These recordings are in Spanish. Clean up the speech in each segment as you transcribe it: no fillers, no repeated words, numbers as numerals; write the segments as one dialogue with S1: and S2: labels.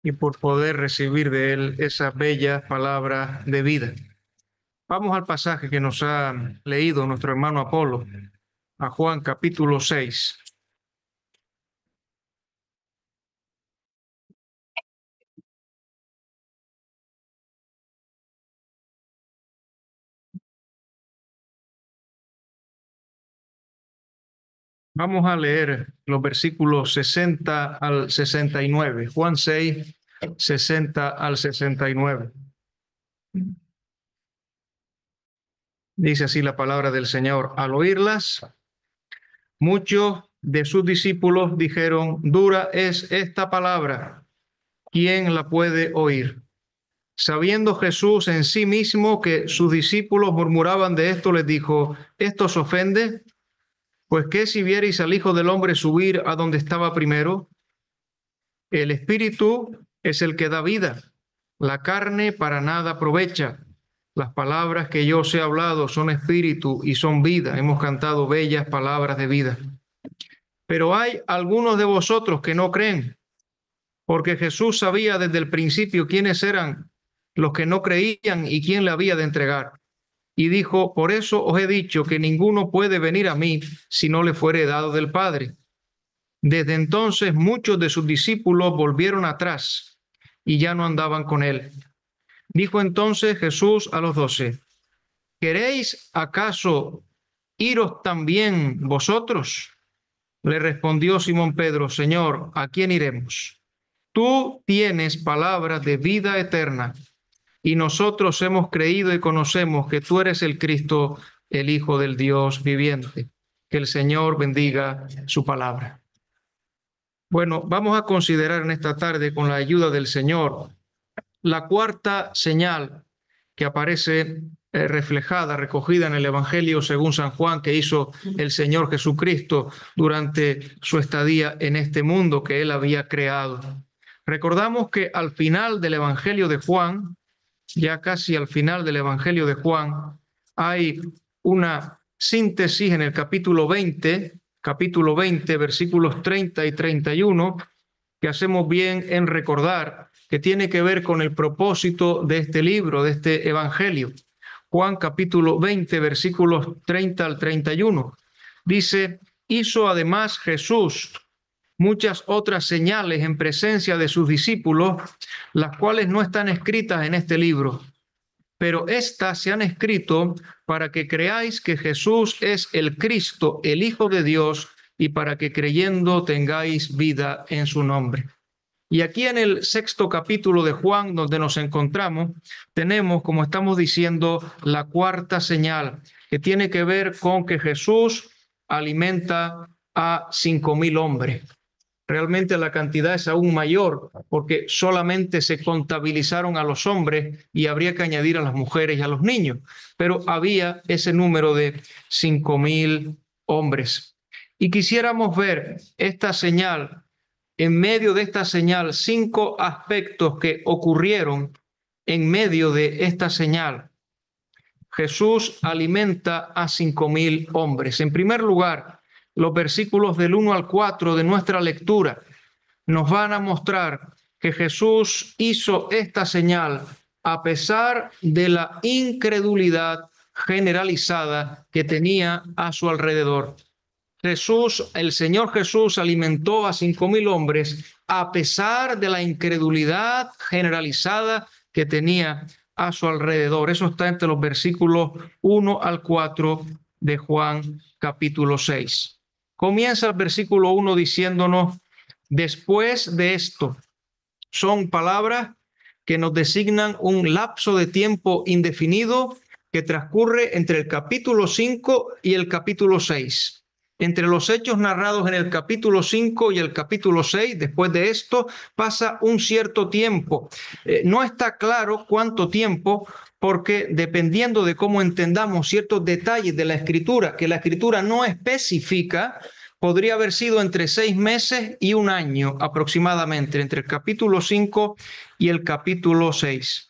S1: y por poder recibir de Él esa bella palabra de vida. Vamos al pasaje que nos ha leído nuestro hermano Apolo, a Juan capítulo 6. Vamos a leer los versículos 60 al 69. Juan 6, 60 al 69. Dice así la palabra del Señor. Al oírlas, muchos de sus discípulos dijeron: dura es esta palabra, ¿quién la puede oír? Sabiendo Jesús en sí mismo que sus discípulos murmuraban de esto, les dijo: ¿esto os ofende? Pues ¿qué si vierais al Hijo del Hombre subir a donde estaba primero? El Espíritu es el que da vida, la carne para nada aprovecha. Las palabras que yo os he hablado son espíritu y son vida. Hemos cantado bellas palabras de vida. Pero hay algunos de vosotros que no creen, porque Jesús sabía desde el principio quiénes eran los que no creían y quién le había de entregar. Y dijo: por eso os he dicho que ninguno puede venir a mí si no le fuere dado del Padre. Desde entonces muchos de sus discípulos volvieron atrás y ya no andaban con él. Dijo entonces Jesús a los 12: ¿queréis acaso iros también vosotros? Le respondió Simón Pedro: Señor, ¿a quién iremos? Tú tienes palabras de vida eterna, y nosotros hemos creído y conocemos que tú eres el Cristo, el Hijo del Dios viviente. Que el Señor bendiga su palabra. Bueno, vamos a considerar en esta tarde, con la ayuda del Señor, la cuarta señal que aparece reflejada, recogida en el Evangelio según San Juan, que hizo el Señor Jesucristo durante su estadía en este mundo que Él había creado. Recordamos que al final del Evangelio de Juan, ya casi al final del Evangelio de Juan, hay una síntesis en el capítulo 20, versículos 30 y 31, que hacemos bien en recordar, que tiene que ver con el propósito de este libro, de este Evangelio. Juan capítulo 20, versículos 30 al 31. Dice: hizo además Jesús muchas otras señales en presencia de sus discípulos, las cuales no están escritas en este libro, pero éstas se han escrito para que creáis que Jesús es el Cristo, el Hijo de Dios, y para que creyendo tengáis vida en su nombre. Y aquí en el 6º capítulo de Juan, donde nos encontramos, tenemos, como estamos diciendo, la cuarta señal, que tiene que ver con que Jesús alimenta a 5.000 hombres. Realmente la cantidad es aún mayor, porque solamente se contabilizaron a los hombres y habría que añadir a las mujeres y a los niños, pero había ese número de 5.000 hombres. Y quisiéramos ver esta señal, en medio de esta señal, 5 aspectos que ocurrieron en medio de esta señal. Jesús alimenta a 5.000 hombres. En primer lugar, los versículos del 1 al 4 de nuestra lectura nos van a mostrar que Jesús hizo esta señal a pesar de la incredulidad generalizada que tenía a su alrededor. El Señor Jesús alimentó a 5.000 hombres a pesar de la incredulidad generalizada que tenía a su alrededor. Eso está entre los versículos 1 al 4 de Juan capítulo 6. Comienza el versículo 1 diciéndonos: después de esto. Son palabras que nos designan un lapso de tiempo indefinido que transcurre entre el capítulo 5 y el capítulo 6. Entre los hechos narrados en el capítulo 5 y el capítulo 6, después de esto, pasa un cierto tiempo. No está claro cuánto tiempo, porque dependiendo de cómo entendamos ciertos detalles de la Escritura, que la Escritura no especifica, podría haber sido entre 6 meses y 1 año aproximadamente, entre el capítulo 5 y el capítulo 6.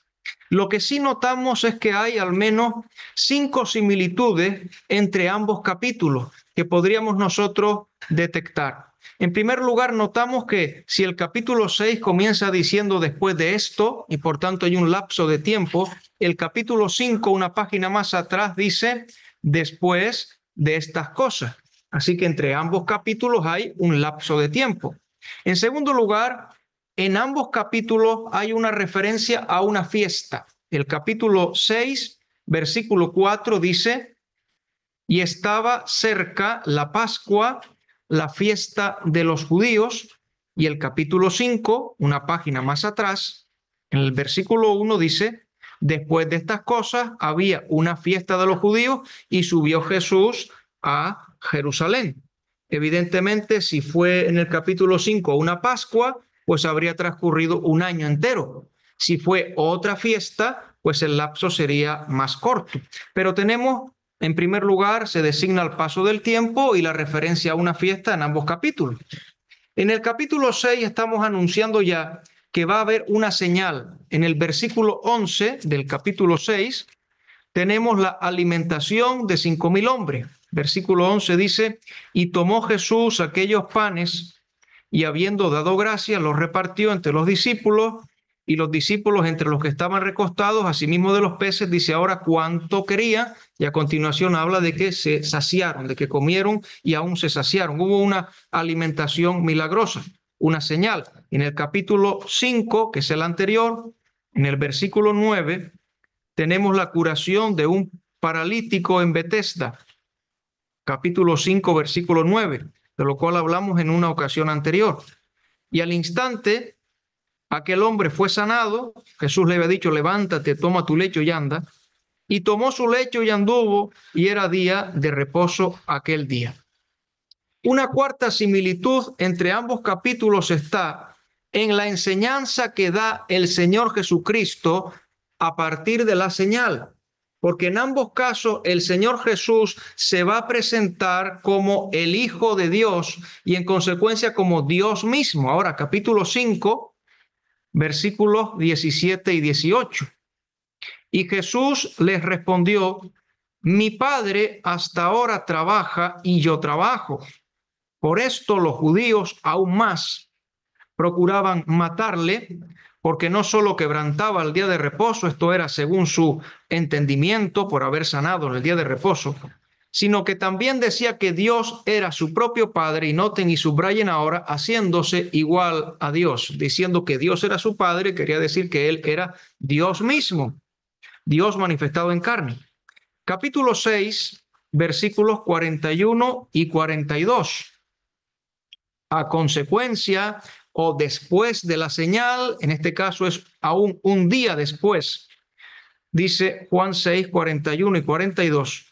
S1: Lo que sí notamos es que hay al menos 5 similitudes entre ambos capítulos que podríamos nosotros detectar. En primer lugar, notamos que si el capítulo 6 comienza diciendo después de esto, y por tanto hay un lapso de tiempo, el capítulo 5, una página más atrás, dice después de estas cosas. Así que entre ambos capítulos hay un lapso de tiempo. En segundo lugar, en ambos capítulos hay una referencia a una fiesta. El capítulo 6, versículo 4 dice: y estaba cerca la Pascua, la fiesta de los judíos. Y el capítulo 5, una página más atrás, en el versículo 1 dice: después de estas cosas había una fiesta de los judíos y subió Jesús a Jerusalén. Evidentemente, si fue en el capítulo 5 una Pascua, pues habría transcurrido un año entero. Si fue otra fiesta, pues el lapso sería más corto. Pero tenemos, en primer lugar, se designa el paso del tiempo y la referencia a una fiesta en ambos capítulos. En el capítulo 6 estamos anunciando ya que va a haber una señal. En el versículo 11 del capítulo 6 tenemos la alimentación de 5,000 hombres. Versículo 11 dice: y tomó Jesús aquellos panes y habiendo dado gracias los repartió entre los discípulos, y los discípulos entre los que estaban recostados, asimismo de los peces. Dice ahora cuánto quería, y a continuación habla de que se saciaron, de que comieron y aún se saciaron. Hubo una alimentación milagrosa, una señal. En el capítulo 5, que es el anterior, en el versículo 9, tenemos la curación de un paralítico en Betesda. Capítulo 5, versículo 9, de lo cual hablamos en una ocasión anterior. Y al instante aquel hombre fue sanado. Jesús le había dicho: levántate, toma tu lecho y anda. Y tomó su lecho y anduvo, y era día de reposo aquel día. Una cuarta similitud entre ambos capítulos está en la enseñanza que da el Señor Jesucristo a partir de la señal. Porque en ambos casos el Señor Jesús se va a presentar como el Hijo de Dios y en consecuencia como Dios mismo. Ahora, capítulo 5, versículos 17 y 18. Y Jesús les respondió: mi Padre hasta ahora trabaja y yo trabajo. Por esto los judíos aún más procuraban matarle, porque no solo quebrantaba el día de reposo, esto era según su entendimiento por haber sanado en el día de reposo, sino que también decía que Dios era su propio Padre. Y noten y subrayen ahora: haciéndose igual a Dios. Diciendo que Dios era su Padre, quería decir que Él era Dios mismo, Dios manifestado en carne. Capítulo 6, versículos 41 y 42. A consecuencia o después de la señal, en este caso es aún un día después, dice Juan 6, 41 y 42.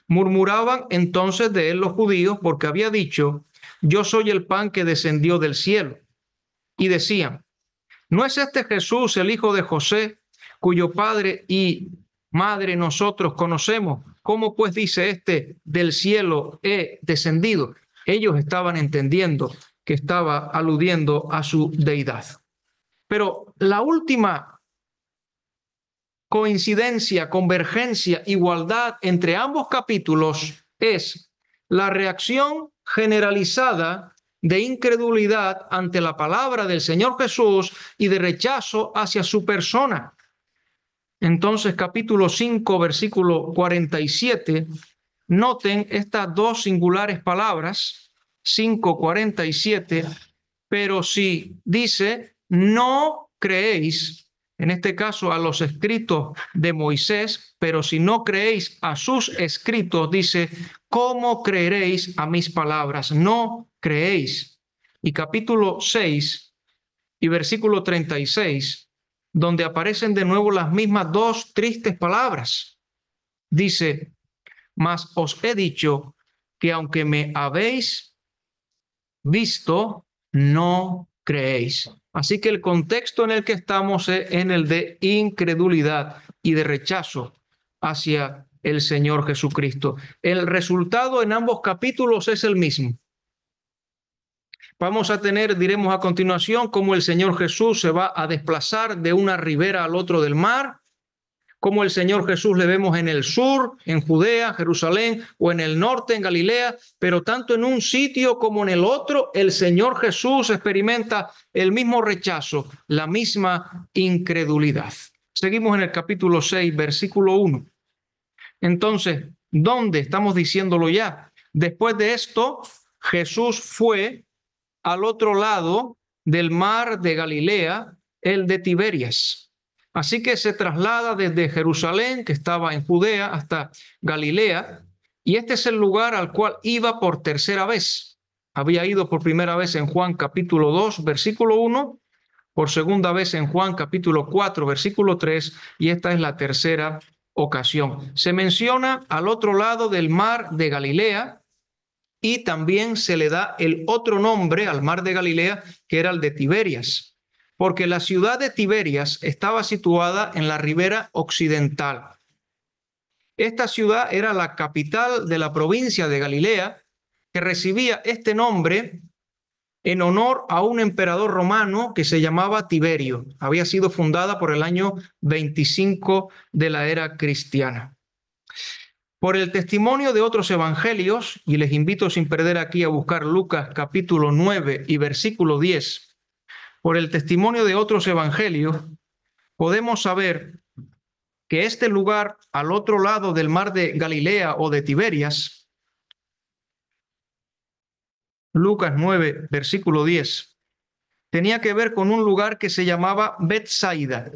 S1: Murmuraban entonces de él los judíos, porque había dicho: yo soy el pan que descendió del cielo. Y decían: ¿no es este Jesús el hijo de José, cuyo padre y madre nosotros conocemos? ¿Cómo pues dice este: del cielo he descendido? Ellos estaban entendiendo que estaba aludiendo a su deidad. Pero la última coincidencia, convergencia, igualdad entre ambos capítulos es la reacción generalizada de incredulidad ante la palabra del Señor Jesús y de rechazo hacia su persona. Entonces, capítulo 5, versículo 47, noten estas dos singulares palabras, 5:47, pero si dice: no creéis, en este caso a los escritos de Moisés, pero si no creéis a sus escritos, dice: ¿cómo creeréis a mis palabras? No creéis. Y capítulo 6 y versículo 36, donde aparecen de nuevo las mismas dos tristes palabras, dice: mas os he dicho que aunque me habéis visto, no creéis. Así que el contexto en el que estamos es en el de incredulidad y de rechazo hacia el Señor Jesucristo. El resultado en ambos capítulos es el mismo. Vamos a tener, diremos a continuación, cómo el Señor Jesús se va a desplazar de una ribera al otro del mar, como el Señor Jesús le vemos en el sur, en Judea, Jerusalén, o en el norte, en Galilea, pero tanto en un sitio como en el otro, el Señor Jesús experimenta el mismo rechazo, la misma incredulidad. Seguimos en el capítulo 6, versículo 1. Entonces, ¿dónde? Estamos diciéndolo ya. Después de esto, Jesús fue al otro lado del mar de Galilea, el de Tiberias. Así que se traslada desde Jerusalén, que estaba en Judea, hasta Galilea, y este es el lugar al cual iba por tercera vez. Había ido por primera vez en Juan capítulo 2, versículo 1, por segunda vez en Juan capítulo 4, versículo 3, y esta es la tercera ocasión. Se menciona al otro lado del mar de Galilea, y también se le da el otro nombre al mar de Galilea, que era el de Tiberias, porque la ciudad de Tiberias estaba situada en la ribera occidental. Esta ciudad era la capital de la provincia de Galilea, que recibía este nombre en honor a un emperador romano que se llamaba Tiberio. Había sido fundada por el año 25 de la era cristiana. Por el testimonio de otros evangelios, y les invito sin perder aquí a buscar Lucas capítulo 9 y versículo 10, por el testimonio de otros evangelios, podemos saber que este lugar al otro lado del mar de Galilea o de Tiberias, Lucas 9, versículo 10, tenía que ver con un lugar que se llamaba Betsaida.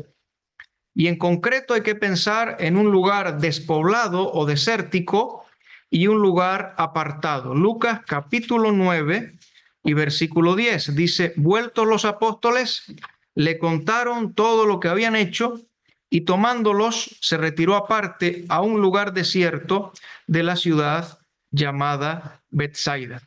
S1: Y en concreto hay que pensar en un lugar despoblado o desértico y un lugar apartado. Lucas capítulo 9 y versículo 10 dice: vueltos los apóstoles, le contaron todo lo que habían hecho, y tomándolos se retiró aparte a un lugar desierto de la ciudad llamada Betsaida.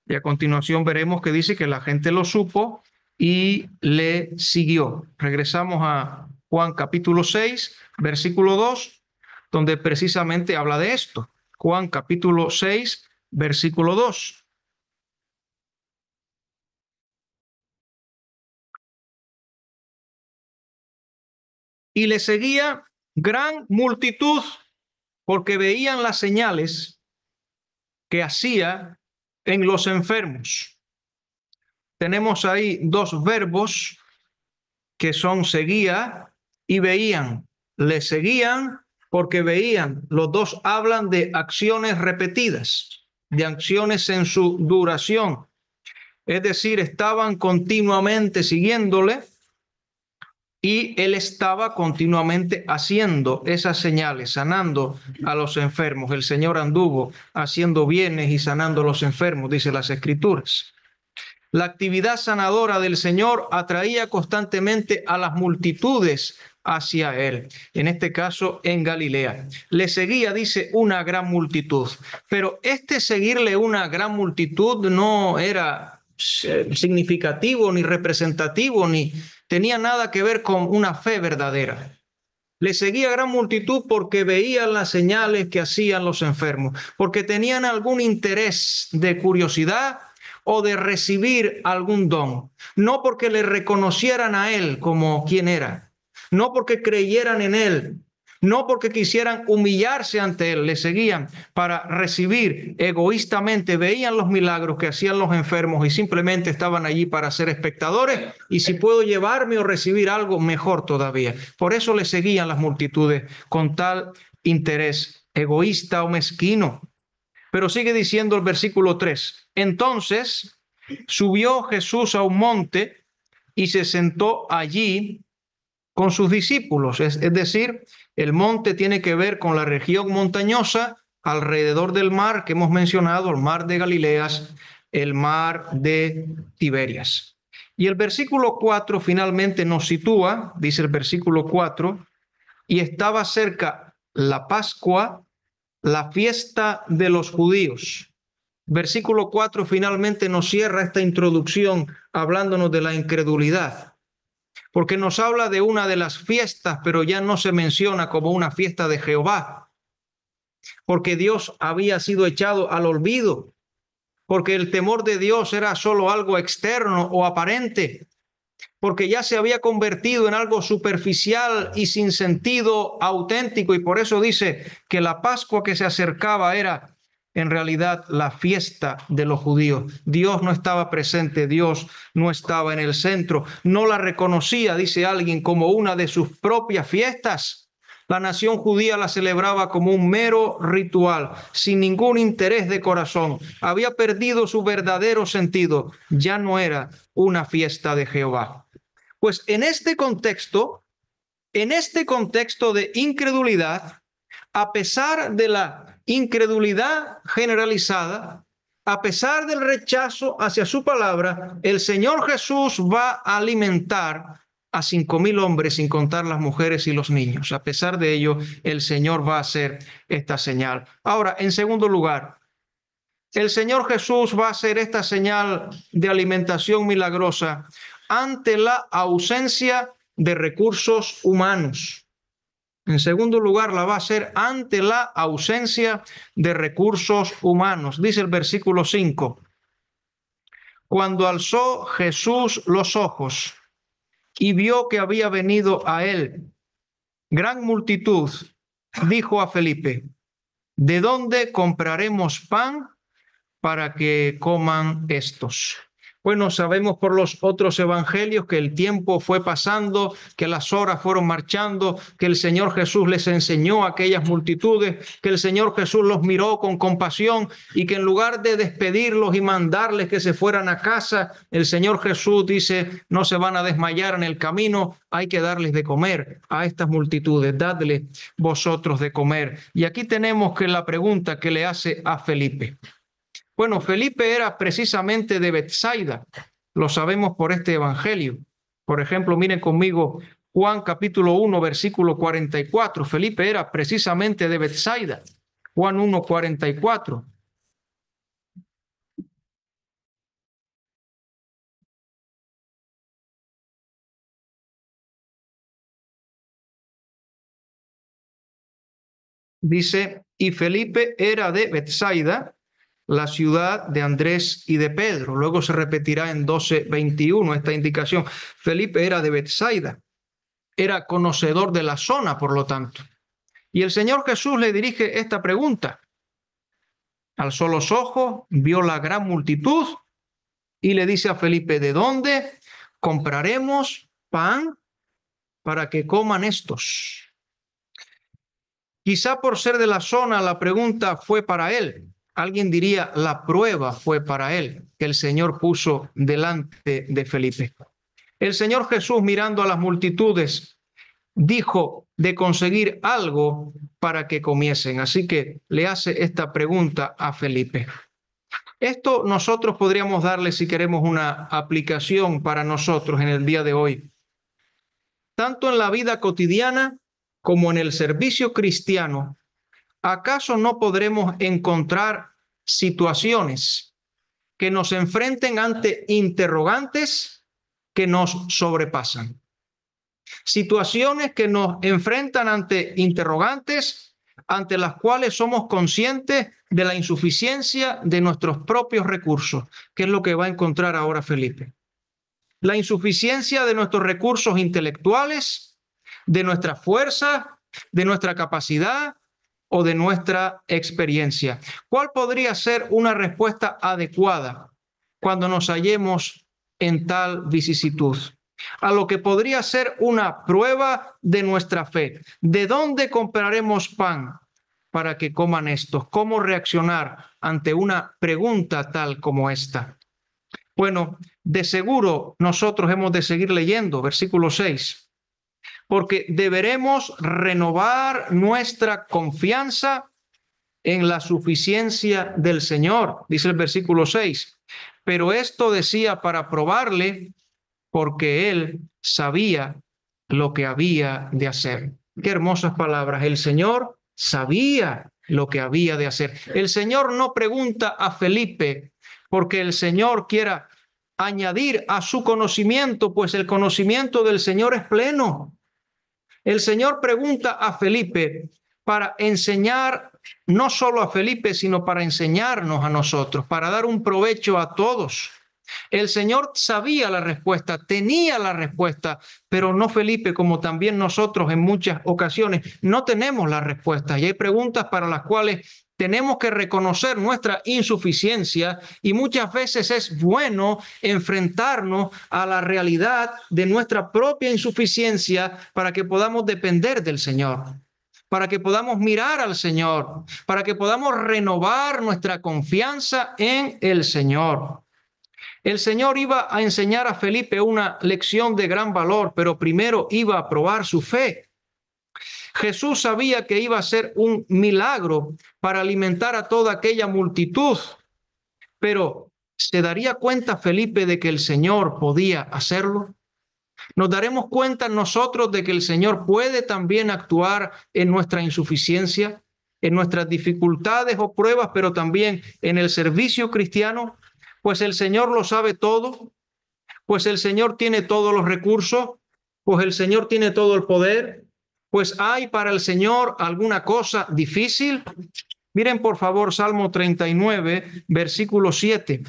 S1: Y a continuación veremos que dice que la gente lo supo y le siguió. Regresamos a Juan capítulo 6, versículo 2, donde precisamente habla de esto. Juan capítulo 6, versículo 2. Y le seguía gran multitud, porque veían las señales que hacía en los enfermos. Tenemos ahí dos verbos que son seguía y veían. Le seguían porque veían. Los dos hablan de acciones repetidas, de acciones en su duración. Es decir, estaban continuamente siguiéndole y él estaba continuamente haciendo esas señales, sanando a los enfermos. El Señor anduvo haciendo bienes y sanando a los enfermos, dice las Escrituras. La actividad sanadora del Señor atraía constantemente a las multitudes hacia él, en este caso en Galilea. Le seguía, dice, una gran multitud, pero este seguirle una gran multitud no era significativo ni representativo, ni tenía nada que ver con una fe verdadera. Le seguía gran multitud porque veían las señales que hacían los enfermos, porque tenían algún interés de curiosidad o de recibir algún don, no porque le reconocieran a él como quien era, no porque creyeran en él, no porque quisieran humillarse ante él, le seguían para recibir egoístamente, veían los milagros que hacían los enfermos y simplemente estaban allí para ser espectadores, y si puedo llevarme o recibir algo, mejor todavía. Por eso le seguían las multitudes con tal interés egoísta o mezquino. Pero sigue diciendo el versículo 3. Entonces subió Jesús a un monte y se sentó allí con sus discípulos. Es decir, el monte tiene que ver con la región montañosa alrededor del mar que hemos mencionado, el mar de Galileas, el mar de Tiberias. Y el versículo 4 finalmente nos sitúa, dice el versículo 4, y estaba cerca la Pascua, la fiesta de los judíos. Versículo 4 finalmente nos cierra esta introducción hablándonos de la incredulidad, porque nos habla de una de las fiestas, pero ya no se menciona como una fiesta de Jehová, porque Dios había sido echado al olvido, porque el temor de Dios era solo algo externo o aparente, porque ya se había convertido en algo superficial y sin sentido auténtico, y por eso dice que la Pascua que se acercaba era en realidad la fiesta de los judíos. Dios no estaba presente, Dios no estaba en el centro, no la reconocía, dice alguien, como una de sus propias fiestas. La nación judía la celebraba como un mero ritual, sin ningún interés de corazón. Había perdido su verdadero sentido, ya no era una fiesta de Jehová. Pues en este contexto de incredulidad, a pesar de la incredulidad generalizada, a pesar del rechazo hacia su palabra, el Señor Jesús va a alimentar a 5,000 hombres, sin contar las mujeres y los niños. A pesar de ello, el Señor va a hacer esta señal. Ahora, en segundo lugar, el Señor Jesús va a hacer esta señal de alimentación milagrosa ante la ausencia de recursos humanos. En segundo lugar, la va a hacer ante la ausencia de recursos humanos. Dice el versículo 5. Cuando alzó Jesús los ojos y vio que había venido a él gran multitud, dijo a Felipe: ¿de dónde compraremos pan para que coman estos? Bueno, sabemos por los otros evangelios que el tiempo fue pasando, que las horas fueron marchando, que el Señor Jesús les enseñó a aquellas multitudes, que el Señor Jesús los miró con compasión y que en lugar de despedirlos y mandarles que se fueran a casa, el Señor Jesús dice: no se van a desmayar en el camino, hay que darles de comer a estas multitudes, dadle vosotros de comer. Y aquí tenemos que la pregunta que le hace a Felipe. Bueno, Felipe era precisamente de Betsaida, lo sabemos por este evangelio. Por ejemplo, miren conmigo Juan capítulo 1, versículo 44. Felipe era precisamente de Betsaida. Juan 1, 44. Dice: y Felipe era de Betsaida, la ciudad de Andrés y de Pedro. Luego se repetirá en 12:21 esta indicación. Felipe era de Betsaida, era conocedor de la zona, por lo tanto. Y el Señor Jesús le dirige esta pregunta. Alzó los ojos, vio la gran multitud y le dice a Felipe: ¿de dónde compraremos pan para que coman estos? Quizá por ser de la zona la pregunta fue para él. Alguien diría la prueba fue para él que el Señor puso delante de Felipe. El Señor Jesús, mirando a las multitudes, dijo de conseguir algo para que comiesen. Así que le hace esta pregunta a Felipe. Esto nosotros podríamos darle, si queremos, una aplicación para nosotros en el día de hoy. Tanto en la vida cotidiana como en el servicio cristiano, ¿acaso no podremos encontrar situaciones que nos enfrenten ante interrogantes que nos sobrepasan? Situaciones que nos enfrentan ante interrogantes ante las cuales somos conscientes de la insuficiencia de nuestros propios recursos, que es lo que va a encontrar ahora Felipe. La insuficiencia de nuestros recursos intelectuales, de nuestra fuerza, de nuestra capacidad o de nuestra experiencia. ¿Cuál podría ser una respuesta adecuada cuando nos hallemos en tal vicisitud? A lo que podría ser una prueba de nuestra fe. ¿De dónde compraremos pan para que coman estos? ¿Cómo reaccionar ante una pregunta tal como esta? Bueno, de seguro nosotros hemos de seguir leyendo, versículo 6, porque deberemos renovar nuestra confianza en la suficiencia del Señor, dice el versículo 6. Pero esto decía para probarle, porque él sabía lo que había de hacer. Qué hermosas palabras. El Señor sabía lo que había de hacer. El Señor no pregunta a Felipe porque el Señor quiera añadir a su conocimiento, pues el conocimiento del Señor es pleno. El Señor pregunta a Felipe para enseñar, no solo a Felipe, sino para enseñarnos a nosotros, para dar un provecho a todos. El Señor sabía la respuesta, tenía la respuesta, pero no Felipe, como también nosotros en muchas ocasiones no tenemos la respuesta. Y hay preguntas para las cuales tenemos que reconocer nuestra insuficiencia, y muchas veces es bueno enfrentarnos a la realidad de nuestra propia insuficiencia para que podamos depender del Señor, para que podamos mirar al Señor, para que podamos renovar nuestra confianza en el Señor. El Señor iba a enseñar a Felipe una lección de gran valor, pero primero iba a probar su fe. Jesús sabía que iba a ser un milagro para alimentar a toda aquella multitud, pero ¿se daría cuenta Felipe de que el Señor podía hacerlo? ¿Nos daremos cuenta nosotros de que el Señor puede también actuar en nuestra insuficiencia, en nuestras dificultades o pruebas, pero también en el servicio cristiano? Pues el Señor lo sabe todo, pues el Señor tiene todos los recursos, pues el Señor tiene todo el poder, pues ¿hay para el Señor alguna cosa difícil? Miren por favor Salmo 39, versículo 7.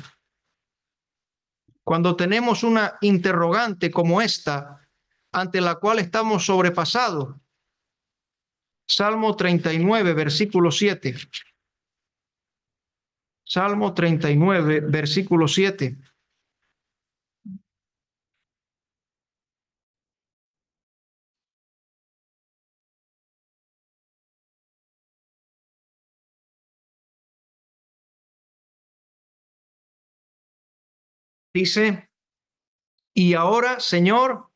S1: Cuando tenemos una interrogante como esta, ante la cual estamos sobrepasados. Salmo 39, versículo 7. Salmo 39, versículo 7. Dice, y ahora, Señor,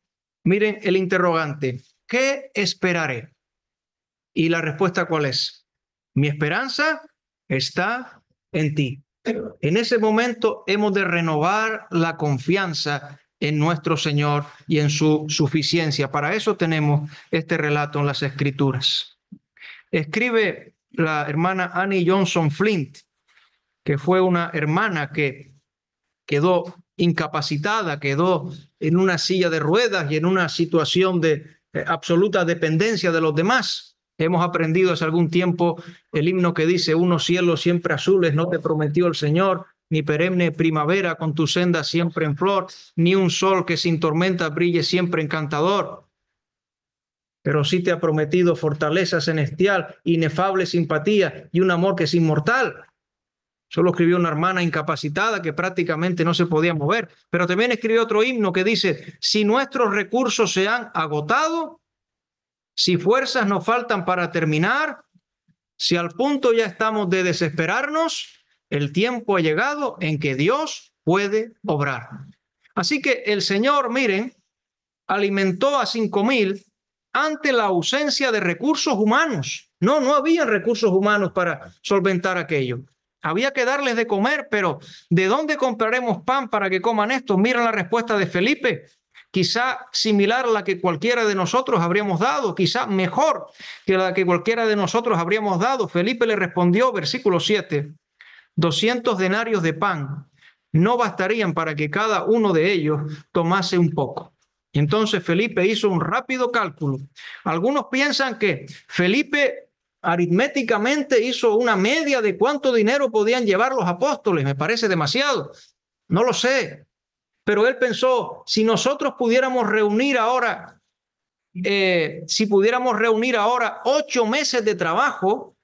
S1: miren el interrogante, ¿qué esperaré? Y la respuesta, ¿cuál es? Mi esperanza está en ti. En ese momento hemos de renovar la confianza en nuestro Señor y en su suficiencia. Para eso tenemos este relato en las Escrituras. Escribe la hermana Annie Johnson Flint, que fue una hermana que quedó incapacitada, quedó en una silla de ruedas y en una situación de absoluta dependencia de los demás. Hemos aprendido hace algún tiempo el himno que dice: unos cielos siempre azules no te prometió el Señor, ni perenne primavera con tu senda siempre en flor, ni un sol que sin tormenta brille siempre encantador. Pero sí te ha prometido fortaleza celestial, inefable simpatía y un amor que es inmortal. Solo escribió una hermana incapacitada que prácticamente no se podía mover. Pero también escribió otro himno que dice: si nuestros recursos se han agotado, si fuerzas nos faltan para terminar, si al punto ya estamos de desesperarnos, el tiempo ha llegado en que Dios puede obrar. Así que el Señor, miren, alimentó a 5,000 ante la ausencia de recursos humanos. No había recursos humanos para solventar aquello. Había que darles de comer, pero ¿de dónde compraremos pan para que coman esto? Miren la respuesta de Felipe, quizá similar a la que cualquiera de nosotros habríamos dado, quizá mejor que la que cualquiera de nosotros habríamos dado. Felipe le respondió, versículo 7, 200 denarios de pan no bastarían para que cada uno de ellos tomase un poco. Y entonces Felipe hizo un rápido cálculo. Algunos piensan que Felipe aritméticamente hizo una media de cuánto dinero podían llevar los apóstoles. Me parece demasiado. No lo sé. Pero él pensó, si nosotros pudiéramos reunir ahora, si pudiéramos reunir ahora 8 meses de trabajo,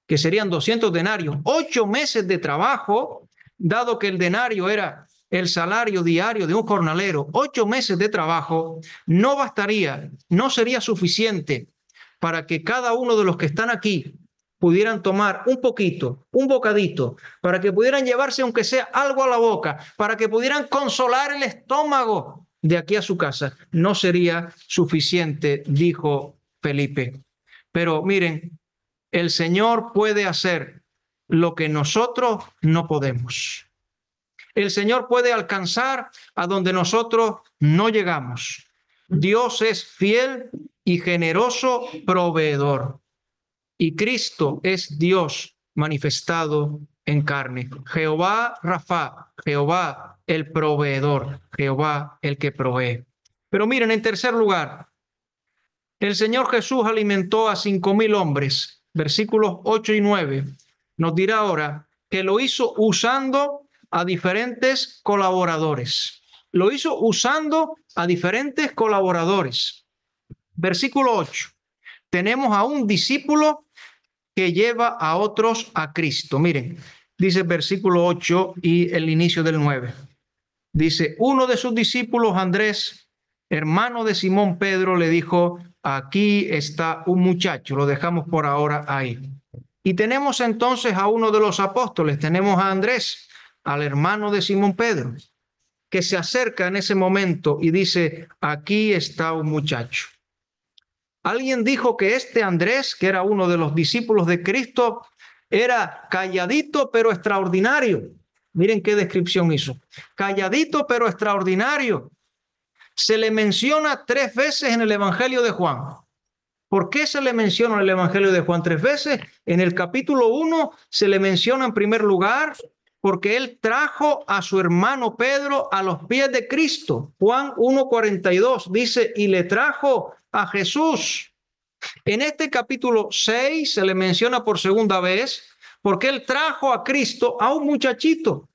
S1: que serían 200 denarios, 8 meses de trabajo, dado que el denario era el salario diario de un jornalero, 8 meses de trabajo, no bastaría, no sería suficiente para que cada uno de los que están aquí pudieran tomar un poquito, un bocadito, para que pudieran llevarse aunque sea algo a la boca, para que pudieran consolar el estómago de aquí a su casa. No sería suficiente, dijo Felipe. Pero miren, el Señor puede hacer lo que nosotros no podemos. El Señor puede alcanzar a donde nosotros no llegamos. Dios es fiel y generoso proveedor. Y Cristo es Dios manifestado en carne. Jehová Rafa, Jehová el proveedor, Jehová el que provee. Pero miren, en tercer lugar, el Señor Jesús alimentó a 5,000 hombres. Versículos 8 y 9. Nos dirá ahora que lo hizo usando a diferentes colaboradores. Lo hizo usando a diferentes colaboradores. Versículo 8. Tenemos a un discípulo que lleva a otros a Cristo. Miren, dice el versículo 8 y el inicio del 9. Dice, uno de sus discípulos, Andrés, hermano de Simón Pedro, le dijo, aquí está un muchacho. Lo dejamos por ahora ahí. Y tenemos entonces a uno de los apóstoles, tenemos a Andrés, al hermano de Simón Pedro, que se acerca en ese momento y dice, aquí está un muchacho. Alguien dijo que este Andrés, que era uno de los discípulos de Cristo, era calladito pero extraordinario. Miren qué descripción hizo. Calladito pero extraordinario. Se le menciona 3 veces en el Evangelio de Juan. ¿Por qué se le menciona en el Evangelio de Juan 3 veces? En el capítulo 1 se le menciona en primer lugar porque él trajo a su hermano Pedro a los pies de Cristo. Juan 1:42 dice, y le trajo a Jesús. En este capítulo 6 se le menciona por segunda vez porque él trajo a Cristo a un muchachito.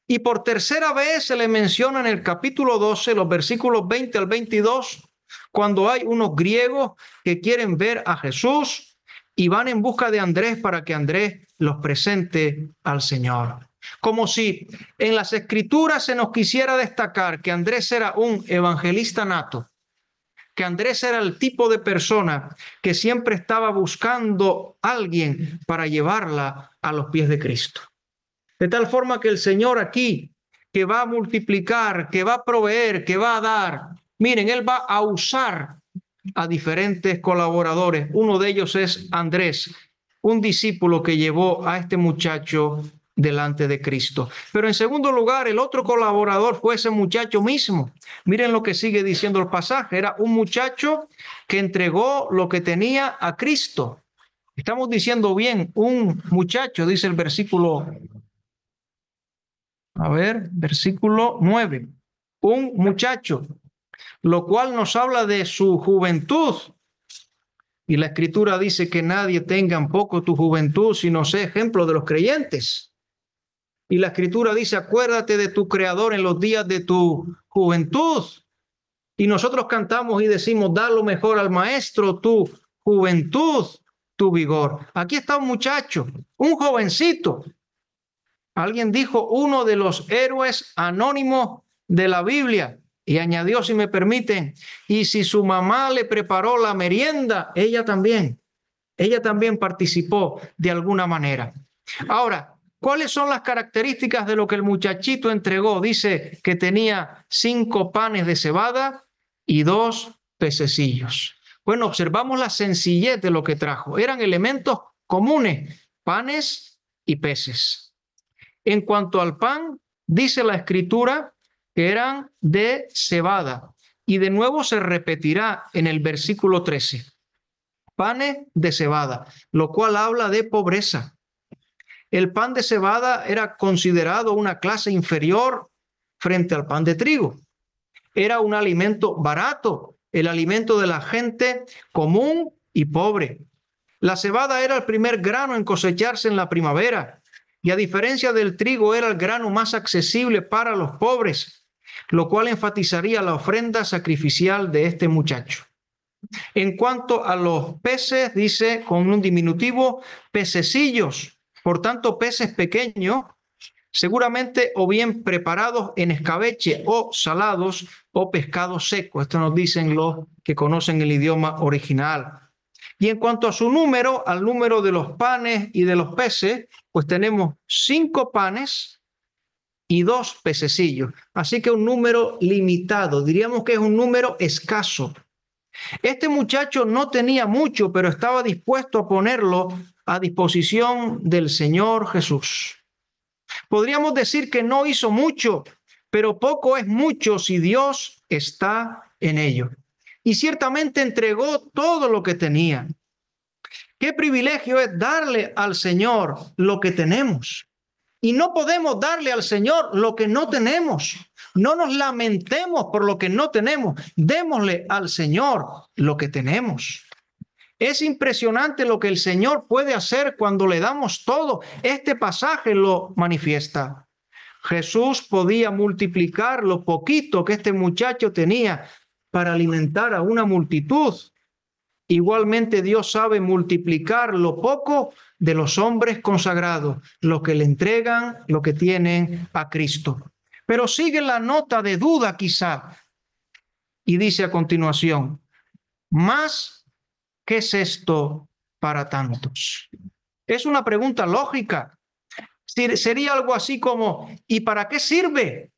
S1: Y por tercera vez se le menciona en el capítulo 12, los versículos 20 al 22, cuando hay unos griegos que quieren ver a Jesús y van en busca de Andrés para que Andrés los presente al Señor. Como si en las Escrituras se nos quisiera destacar que Andrés era un evangelista nato, que Andrés era el tipo de persona que siempre estaba buscando a alguien para llevarla a los pies de Cristo. De tal forma que el Señor aquí, que va a multiplicar, que va a proveer, que va a dar, miren, Él va a usar a diferentes colaboradores. Uno de ellos es Andrés, un discípulo que llevó a este muchacho delante de Cristo. Pero en segundo lugar, el otro colaborador fue ese muchacho mismo. Miren lo que sigue diciendo el pasaje. Era un muchacho que entregó lo que tenía a Cristo. Estamos diciendo bien, un muchacho, dice el versículo, versículo 9. Un muchacho, lo cual nos habla de su juventud. Y la Escritura dice que nadie tenga en poco tu juventud, sino sea ejemplo de los creyentes. Y la Escritura dice, acuérdate de tu Creador en los días de tu juventud. Y nosotros cantamos y decimos, da lo mejor al Maestro, tu juventud, tu vigor. Aquí está un muchacho, un jovencito. Alguien dijo, uno de los héroes anónimos de la Biblia. Y añadió, si me permiten, y si su mamá le preparó la merienda, ella también participó de alguna manera. Ahora, ¿cuáles son las características de lo que el muchachito entregó? Dice que tenía 5 panes de cebada y 2 pececillos. Bueno, observamos la sencillez de lo que trajo. Eran elementos comunes, panes y peces. En cuanto al pan, dice la Escritura que eran de cebada. Y de nuevo se repetirá en el versículo 13. Panes de cebada, lo cual habla de pobreza. El pan de cebada era considerado una clase inferior frente al pan de trigo. Era un alimento barato, el alimento de la gente común y pobre. La cebada era el primer grano en cosecharse en la primavera y a diferencia del trigo era el grano más accesible para los pobres, lo cual enfatizaría la ofrenda sacrificial de este muchacho. En cuanto a los peces, dice con un diminutivo, pececillos, por tanto peces pequeños, seguramente o bien preparados en escabeche o salados o pescado seco. Esto nos dicen los que conocen el idioma original. Y en cuanto a su número, al número de los panes y de los peces, pues tenemos 5 panes y 2 pececillos. Así que un número limitado, diríamos que es un número escaso. Este muchacho no tenía mucho, pero estaba dispuesto a ponerlo a disposición del Señor Jesús. Podríamos decir que no hizo mucho, pero poco es mucho si Dios está en ello. Y ciertamente entregó todo lo que tenía. Qué privilegio es darle al Señor lo que tenemos. Y no podemos darle al Señor lo que no tenemos. No nos lamentemos por lo que no tenemos. Démosle al Señor lo que tenemos. Es impresionante lo que el Señor puede hacer cuando le damos todo. Este pasaje lo manifiesta. Jesús podía multiplicar lo poquito que este muchacho tenía para alimentar a una multitud. Igualmente Dios sabe multiplicar lo poco de los hombres consagrados, lo que le entregan, lo que tienen a Cristo. Pero sigue la nota de duda quizá y dice a continuación, ¿más qué es esto para tantos? Es una pregunta lógica. Sería algo así como, ¿y para qué sirve?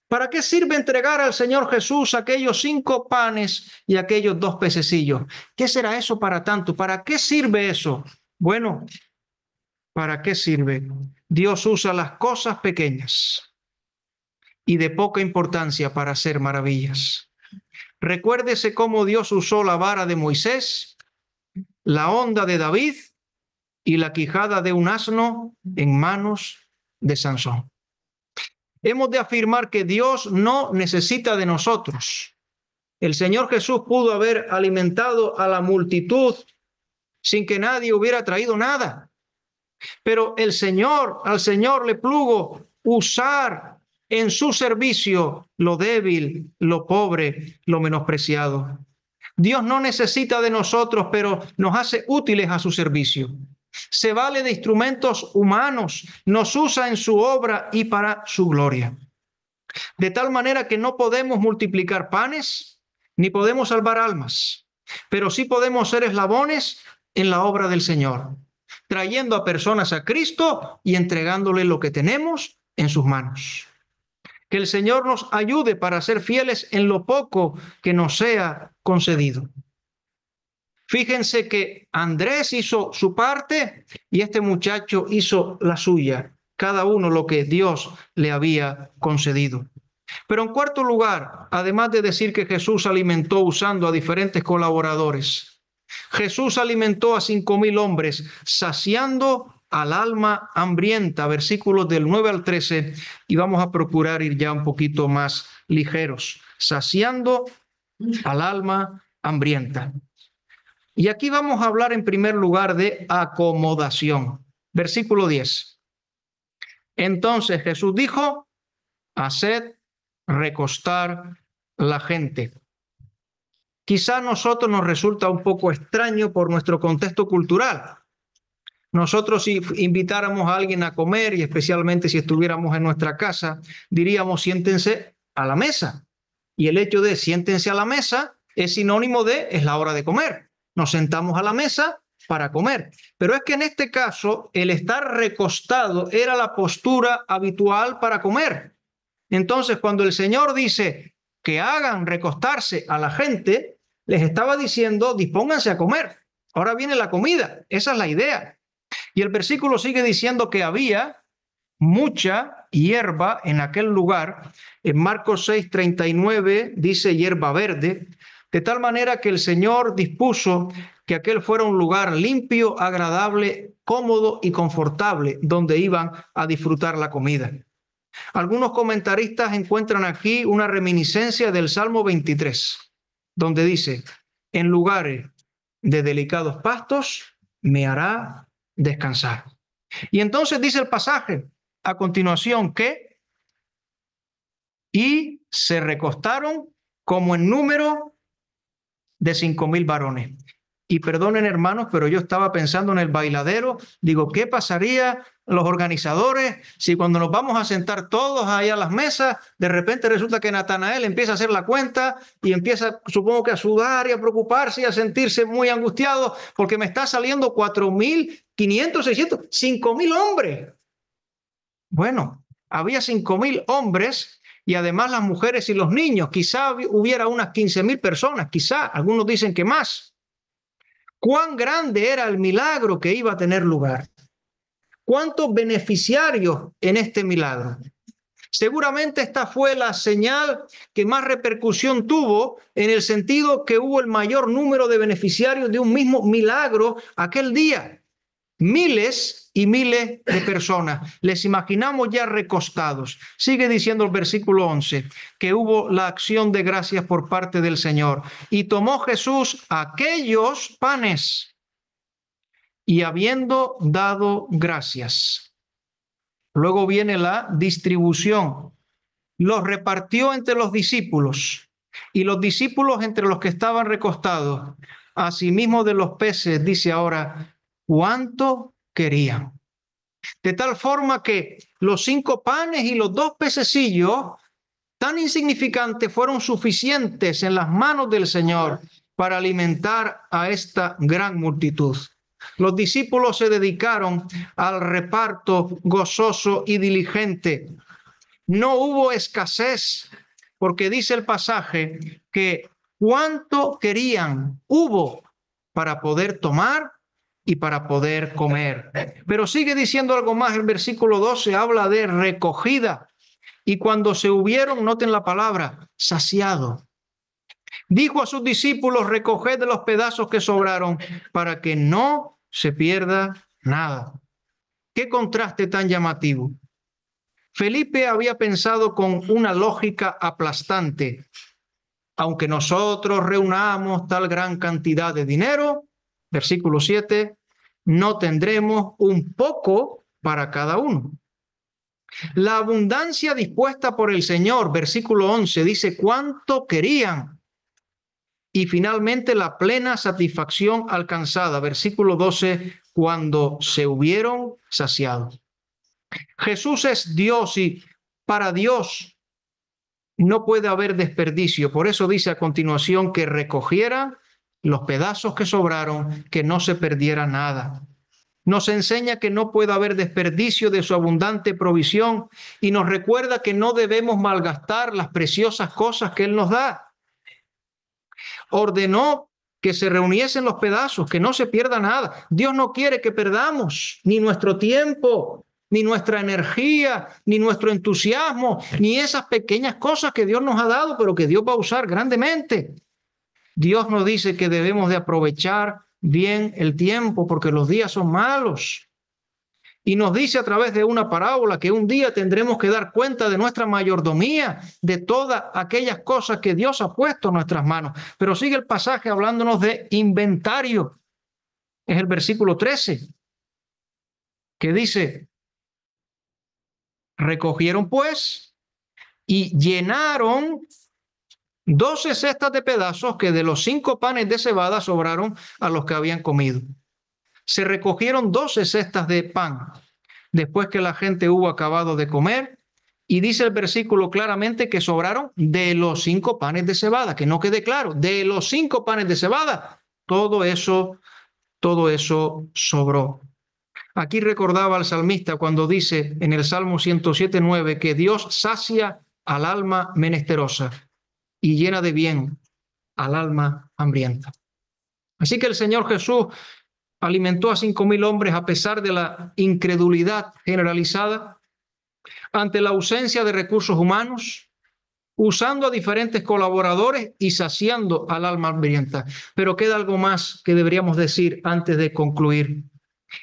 S1: ¿Para qué sirve entregar al Señor Jesús aquellos 5 panes y aquellos 2 pececillos? ¿Qué será eso para tanto? ¿Para qué sirve eso? Bueno, ¿para qué sirve? Dios usa las cosas pequeñas y de poca importancia para hacer maravillas. Recuérdese cómo Dios usó la vara de Moisés, la honda de David y la quijada de un asno en manos de Sansón. Hemos de afirmar que Dios no necesita de nosotros. El Señor Jesús pudo haber alimentado a la multitud sin que nadie hubiera traído nada. Pero al Señor le plugo usar en su servicio lo débil, lo pobre, lo menospreciado. Dios no necesita de nosotros, pero nos hace útiles a su servicio. Se vale de instrumentos humanos, nos usa en su obra y para su gloria. De tal manera que no podemos multiplicar panes, ni podemos salvar almas, pero sí podemos ser eslabones en la obra del Señor, trayendo a personas a Cristo y entregándole lo que tenemos en sus manos. Que el Señor nos ayude para ser fieles en lo poco que nos sea concedido. Fíjense que Andrés hizo su parte y este muchacho hizo la suya, cada uno lo que Dios le había concedido. Pero en cuarto lugar, además de decir que Jesús alimentó usando a diferentes colaboradores, Jesús alimentó a 5,000 hombres, saciando al alma hambrienta, versículos del 9 al 13, y vamos a procurar ir ya un poquito más ligeros, saciando al alma hambrienta. Y aquí vamos a hablar en primer lugar de acomodación. Versículo 10. Entonces Jesús dijo, haced recostar la gente. Quizá a nosotros nos resulta un poco extraño por nuestro contexto cultural. Nosotros si invitáramos a alguien a comer y especialmente si estuviéramos en nuestra casa, diríamos siéntense a la mesa. Y el hecho de siéntense a la mesa es sinónimo de es la hora de comer. Nos sentamos a la mesa para comer. Pero es que en este caso el estar recostado era la postura habitual para comer. Entonces cuando el Señor dice que hagan recostarse a la gente, les estaba diciendo dispónganse a comer. Ahora viene la comida. Esa es la idea. Y el versículo sigue diciendo que había mucha hierba en aquel lugar. En Marcos 6:39 dice hierba verde, de tal manera que el Señor dispuso que aquel fuera un lugar limpio, agradable, cómodo y confortable, donde iban a disfrutar la comida. Algunos comentaristas encuentran aquí una reminiscencia del Salmo 23, donde dice, en lugares de delicados pastos me hará descansar. Y entonces dice el pasaje a continuación que y se recostaron como en número de 5,000 varones. Y perdonen hermanos, pero yo estaba pensando en el bailadero, digo, ¿qué pasaría los organizadores si cuando nos vamos a sentar todos ahí a las mesas, de repente resulta que Natanael empieza a hacer la cuenta y empieza, supongo que a sudar y a preocuparse y a sentirse muy angustiado porque me está saliendo 4,500, 600, 5,000 hombres? Bueno, había 5,000 hombres y además las mujeres y los niños. Quizá hubiera unas 15,000 personas, quizá, algunos dicen que más. ¿Cuán grande era el milagro que iba a tener lugar? ¿Cuántos beneficiarios en este milagro? Seguramente esta fue la señal que más repercusión tuvo en el sentido que hubo el mayor número de beneficiarios de un mismo milagro aquel día. Miles y miles de personas. Les imaginamos ya recostados. Sigue diciendo el versículo 11, que hubo la acción de gracias por parte del Señor. Y tomó Jesús aquellos panes y habiendo dado gracias, Luego viene la distribución. Los repartió entre los discípulos, y los discípulos entre los que estaban recostados. Asimismo de los peces, dice ahora, cuánto querían. De tal forma que los 5 panes y los 2 pececillos, tan insignificantes, fueron suficientes en las manos del Señor para alimentar a esta gran multitud. Los discípulos se dedicaron al reparto gozoso y diligente. No hubo escasez, porque dice el pasaje que cuánto querían hubo para poder tomar y para poder comer. Pero sigue diciendo algo más. El versículo 12 habla de recogida. Y cuando se hubieron, noten la palabra, saciado. Dijo a sus discípulos, recoged de los pedazos que sobraron para que no se pierda nada. Qué contraste tan llamativo. Felipe había pensado con una lógica aplastante. Aunque nosotros reunamos tal gran cantidad de dinero, versículo 7, no tendremos un poco para cada uno. La abundancia dispuesta por el Señor, versículo 11, dice cuánto querían. Y finalmente la plena satisfacción alcanzada, versículo 12, cuando se hubieron saciado. Jesús es Dios y para Dios no puede haber desperdicio. Por eso dice a continuación que recogiera los pedazos que sobraron, que no se perdiera nada. Nos enseña que no puede haber desperdicio de su abundante provisión y nos recuerda que no debemos malgastar las preciosas cosas que Él nos da. Ordenó que se reuniesen los pedazos, que no se pierda nada. Dios no quiere que perdamos ni nuestro tiempo, ni nuestra energía, ni nuestro entusiasmo, ni esas pequeñas cosas que Dios nos ha dado, pero que Dios va a usar grandemente. Dios nos dice que debemos de aprovechar bien el tiempo porque los días son malos. Y nos dice a través de una parábola que un día tendremos que dar cuenta de nuestra mayordomía, de todas aquellas cosas que Dios ha puesto en nuestras manos. Pero sigue el pasaje hablándonos de inventario. Es el versículo 13, que dice, recogieron pues y llenaron 12 cestas de pedazos que de los 5 panes de cebada sobraron a los que habían comido. Se recogieron 12 cestas de pan después que la gente hubo acabado de comer, y dice el versículo claramente que sobraron de los 5 panes de cebada, que no quede claro, de los 5 panes de cebada, todo eso sobró. Aquí recordaba al salmista cuando dice en el Salmo 107:9 que Dios sacia al alma menesterosa y llena de bien al alma hambrienta. Así que el Señor Jesús alimentó a 5,000 hombres a pesar de la incredulidad generalizada, ante la ausencia de recursos humanos, usando a diferentes colaboradores y saciando al alma hambrienta. Pero queda algo más que deberíamos decir antes de concluir.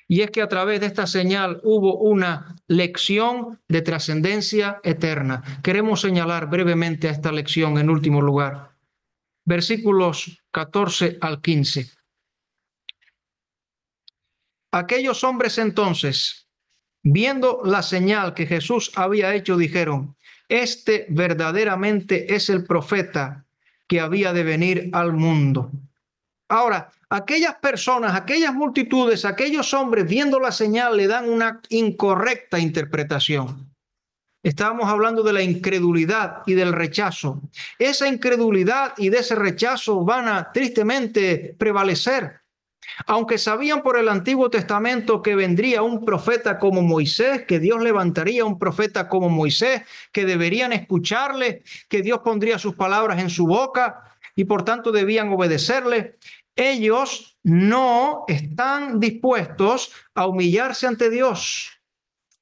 S1: Y es que a través de esta señal hubo una lección de trascendencia eterna. Queremos señalar brevemente a esta lección en último lugar. Versículos 14 al 15. Aquellos hombres entonces, viendo la señal que Jesús había hecho, dijeron, este verdaderamente es el profeta que había de venir al mundo. Ahora, aquellas personas, aquellas multitudes, aquellos hombres viendo la señal le dan una incorrecta interpretación. Estábamos hablando de la incredulidad y del rechazo. Esa incredulidad y de ese rechazo van a tristemente prevalecer. Aunque sabían por el Antiguo Testamento que vendría un profeta como Moisés, que Dios levantaría un profeta como Moisés, que deberían escucharle, que Dios pondría sus palabras en su boca y por tanto debían obedecerle, ellos no están dispuestos a humillarse ante Dios.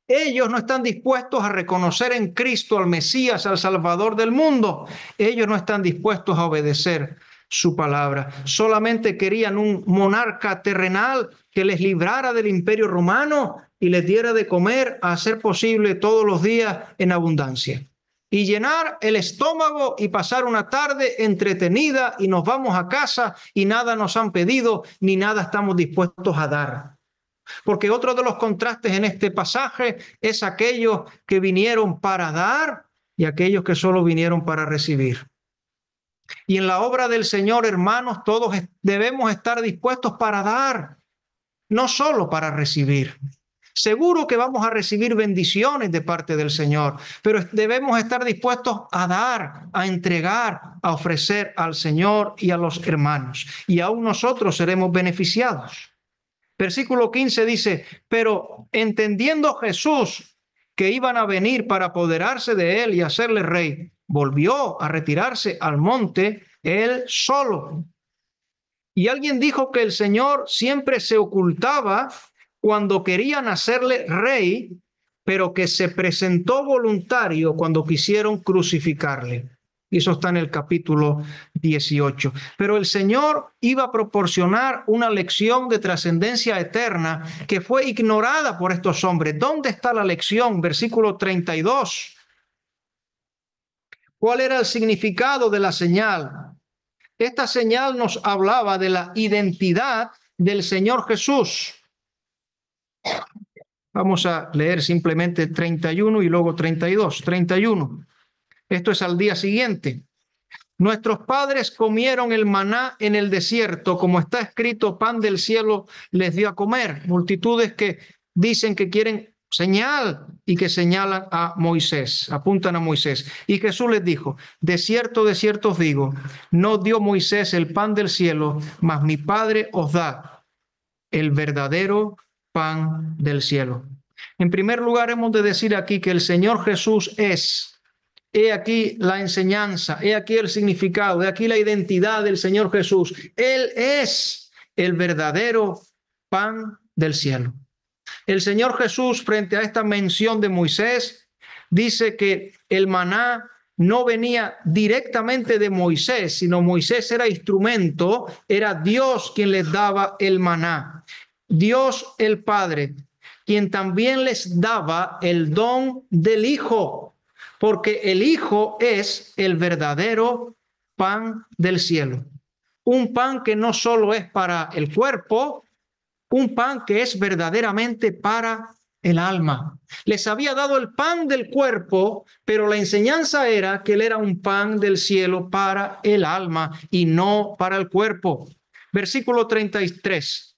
S1: Ellos no están dispuestos a reconocer en Cristo al Mesías, al Salvador del mundo. Ellos no están dispuestos a obedecer su palabra. Solamente querían un monarca terrenal que les librara del imperio romano y les diera de comer a ser posible todos los días en abundancia. Y llenar el estómago y pasar una tarde entretenida y nos vamos a casa y nada nos han pedido ni nada estamos dispuestos a dar. Porque otro de los contrastes en este pasaje es aquellos que vinieron para dar y aquellos que solo vinieron para recibir. Y en la obra del Señor, hermanos, todos debemos estar dispuestos para dar, no solo para recibir. Seguro que vamos a recibir bendiciones de parte del Señor, pero debemos estar dispuestos a dar, a entregar, a ofrecer al Señor y a los hermanos. Y aún nosotros seremos beneficiados. Versículo 15 dice, pero entendiendo Jesús que iban a venir para apoderarse de él y hacerle rey, volvió a retirarse al monte él solo. Y alguien dijo que el Señor siempre se ocultaba cuando querían hacerle rey, pero que se presentó voluntario cuando quisieron crucificarle. Y eso está en el capítulo 18. Pero el Señor iba a proporcionar una lección de trascendencia eterna que fue ignorada por estos hombres. ¿Dónde está la lección? Versículo 32. ¿Cuál era el significado de la señal? Esta señal nos hablaba de la identidad del Señor Jesús. Vamos a leer simplemente 31 y luego 32. 31. Esto es al día siguiente. Nuestros padres comieron el maná en el desierto, como está escrito, pan del cielo les dio a comer. Multitudes que dicen que quieren señal y que señalan a Moisés, apuntan a Moisés. Y Jesús les dijo, de cierto os digo, no dio Moisés el pan del cielo, mas mi Padre os da el verdadero pan del cielo. En primer lugar, hemos de decir aquí que el Señor Jesús es. He aquí la enseñanza, he aquí el significado, he aquí la identidad del Señor Jesús. Él es el verdadero pan del cielo. El Señor Jesús, frente a esta mención de Moisés, dice que el maná no venía directamente de Moisés, sino Moisés era instrumento, era Dios quien les daba el maná. Dios el Padre, quien también les daba el don del Hijo, porque el Hijo es el verdadero pan del cielo. Un pan que no solo es para el cuerpo, un pan que es verdaderamente para el alma. Les había dado el pan del cuerpo, pero la enseñanza era que él era un pan del cielo para el alma y no para el cuerpo. Versículo 33.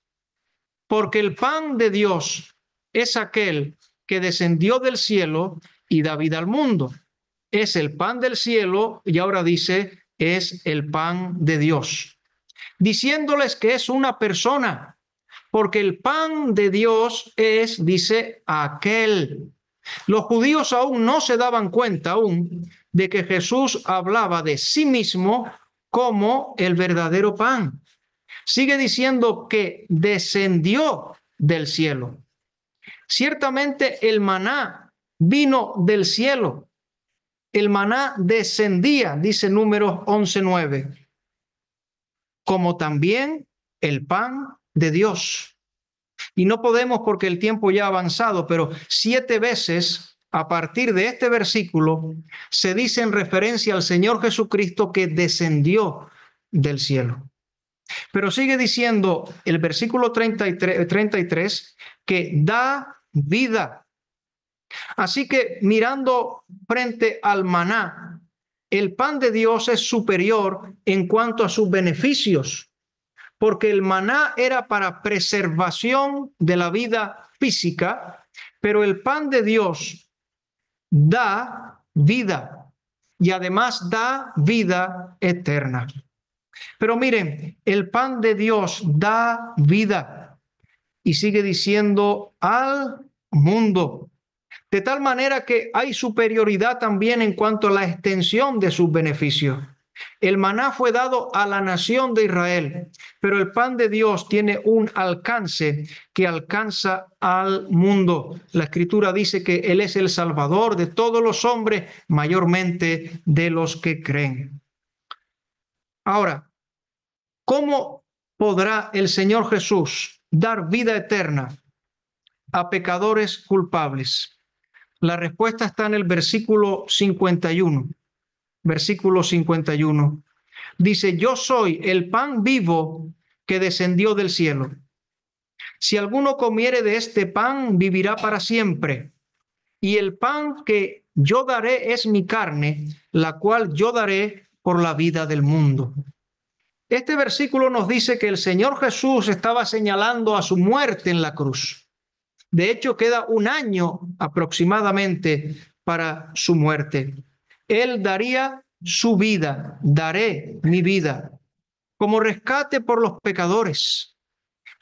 S1: Porque el pan de Dios es aquel que descendió del cielo y da vida al mundo. Es el pan del cielo y ahora dice, es el pan de Dios. Diciéndoles que es una persona, porque el pan de Dios es, dice, aquel. Los judíos aún no se daban cuenta aún de que Jesús hablaba de sí mismo como el verdadero pan. Sigue diciendo que descendió del cielo. Ciertamente el maná vino del cielo. El maná descendía, dice Números 11:9, como también el pan de Dios. Y no podemos porque el tiempo ya ha avanzado, pero 7 veces a partir de este versículo se dice en referencia al Señor Jesucristo que descendió del cielo. Pero sigue diciendo el versículo 33 que da vida. Así que mirando frente al maná, el pan de Dios es superior en cuanto a sus beneficios, porque el maná era para preservación de la vida física, pero el pan de Dios da vida y además da vida eterna. Pero miren, el pan de Dios da vida y sigue diciendo al mundo. De tal manera que hay superioridad también en cuanto a la extensión de sus beneficios. El maná fue dado a la nación de Israel, pero el pan de Dios tiene un alcance que alcanza al mundo. La Escritura dice que Él es el Salvador de todos los hombres, mayormente de los que creen. Ahora, ¿cómo podrá el Señor Jesús dar vida eterna a pecadores culpables? La respuesta está en el versículo 51. Versículo 51. Dice, yo soy el pan vivo que descendió del cielo. Si alguno comiere de este pan, vivirá para siempre. Y el pan que yo daré es mi carne, la cual yo daré por la vida del mundo. Este versículo nos dice que el Señor Jesús estaba señalando a su muerte en la cruz. De hecho, queda un año aproximadamente para su muerte. Él daría su vida, daré mi vida, como rescate por los pecadores.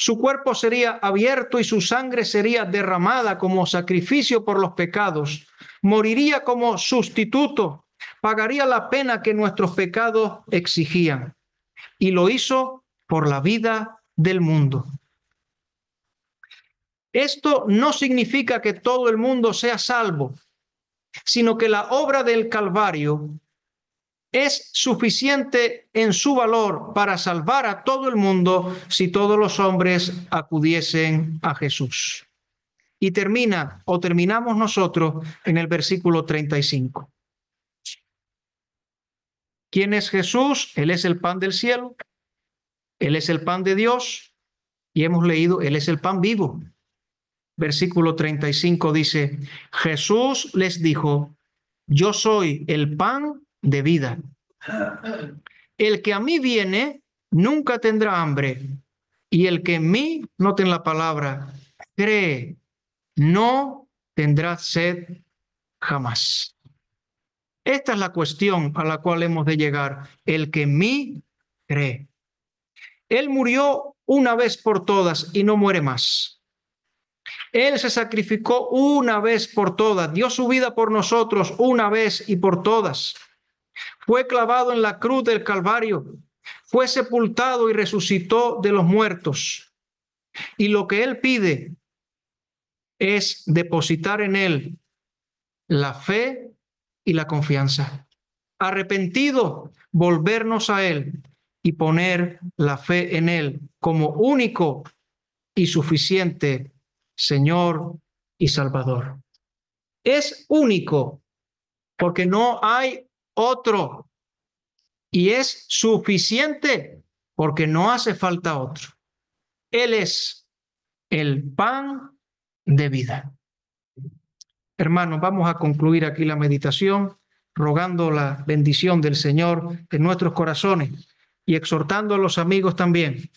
S1: Su cuerpo sería abierto y su sangre sería derramada como sacrificio por los pecados. Moriría como sustituto, pagaría la pena que nuestros pecados exigían. Y lo hizo por la vida del mundo. Esto no significa que todo el mundo sea salvo, sino que la obra del Calvario es suficiente en su valor para salvar a todo el mundo si todos los hombres acudiesen a Jesús. Y terminamos nosotros en el versículo 35. ¿Quién es Jesús? Él es el pan del cielo, Él es el pan de Dios, y hemos leído, Él es el pan vivo. Versículo 35 dice, Jesús les dijo, yo soy el pan de vida. El que a mí viene nunca tendrá hambre, y el que en mí, noten la palabra, cree, no tendrá sed jamás. Esta es la cuestión a la cual hemos de llegar. El que en mí cree. Él murió una vez por todas y no muere más. Él se sacrificó una vez por todas, dio su vida por nosotros una vez y por todas. Fue clavado en la cruz del Calvario, fue sepultado y resucitó de los muertos. Y lo que Él pide es depositar en Él la fe y la confianza. Arrepentido, volvernos a Él y poner la fe en Él como único y suficiente Señor y Salvador. Es único porque no hay otro, y es suficiente porque no hace falta otro. Él es el pan de vida. Hermanos, vamos a concluir aquí la meditación rogando la bendición del Señor en nuestros corazones y exhortando a los amigos también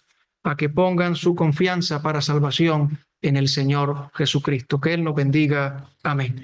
S1: a que pongan su confianza para salvación en el Señor Jesucristo. Que Él nos bendiga. Amén.